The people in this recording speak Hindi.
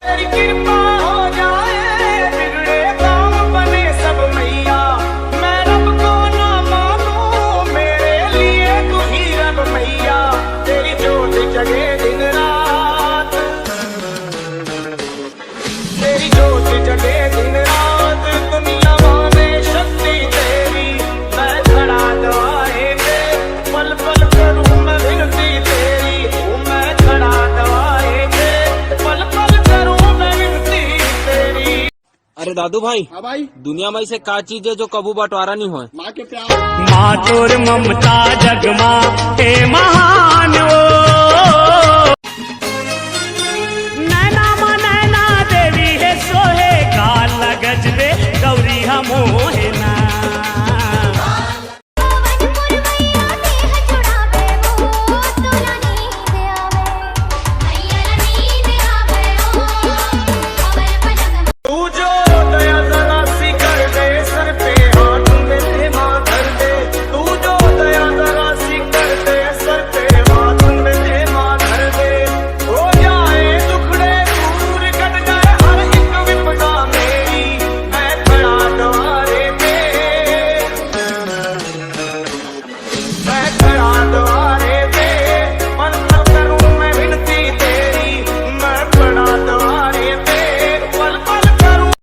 तेरी कृपा हो जाए, बिगड़े काम बने सब मैया। मैं रब को ना मानूं, मेरे लिए तू ही रब मैया। तेरी जोत जगे दिन रात, तेरी जोत जगे दिन रात। दुनिया माने शक्ति तेरी, मैं खड़ा दवाए दे। पल पल करूं मैं विनती तेरी, मैं खड़ा दवाए दे। पल पल करूं मैं विनती तेरी। अरे दादू भाई, हाँ भाई, दुनिया में से का चीज है जो कबू बंटवारा नहीं हो? माँ के प्यार। माँ तोर ममता जगमा हे महान ओ।